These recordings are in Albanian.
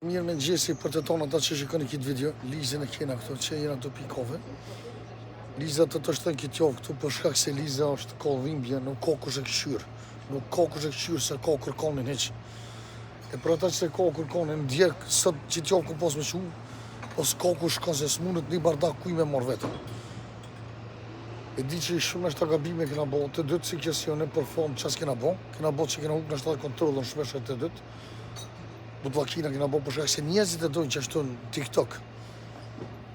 Mirë me gjesi për të tonë ata që shikoni këtë video, Lizën e kena këto që jena të pikove. Liza të të shtën këtë jo këtu për shkak se Liza është kollimbje, nuk ka kush e këshyrë. Nuk ka kush e këshyrë se ka kërkonin heq. E për ata që se ka kërkonin, ndjek sot që t'jo ku pos me shu, po s'ka kush ka se s'munët një bardak kuj me marrë vetëm. E di që shumë është të gabime kena bo, të dytë si kjesione për fond qas kena bo që kena huk në shtatë kontrolën shpeshe të dytë. Butlakina kena bo për shkak se njerëzit e dojnë që ashtu në TikTok.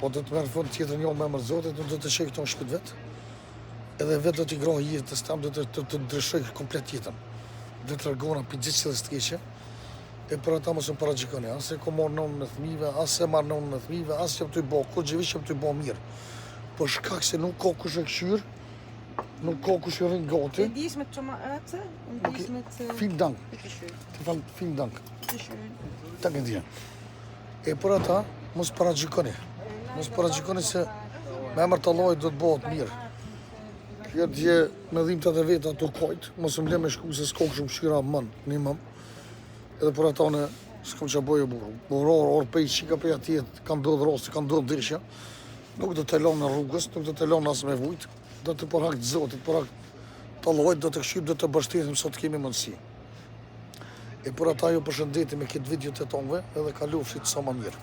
Po do të merë fund tjetër një me mërzotit, do të shek këto në shpit vetë. Edhe vetë do t'i grohë jetës tam, do të ndryshoj komplet jetën. Do të rëgona për gjithë që dhe s'tkeqe. E për ata mos më paragjikoni, asë e ko morë nëmë në thmive, asë e marë nëmë në thmive, asë që më t'u bo, kur gjevish që më t'u bo mirë. Për shkak se nuk ka kush e këshyrë, nuk ka kush e rinë gati. Dies met tomaten en dies met Vielen Dank. Vielen Dank. Dank dir. E për ata, mos paragjikoni. Mos paragjikoni se me emër të Allahut do të bëhet mirë. Kjo dje me dhimbtat e veta të kojt, mos më le me shku se s'ka shumë këshyra mën, një mëm. Edhe për ata unë s'kam që bëjë burë. Orë pej qika pej atjet, kanë ndodhë rosti, kanë ndodhë drisha. Nuk do të lonë në rrugës, nuk do të lonë asë me vujt. Do të përhak të Zotit, përhak të Allahut, do të këshyrë, do të bështetim sot kemi mundësi. E për ata ju përshëndetim me këtë video të tonëve edhe kalofshit sa më mirë.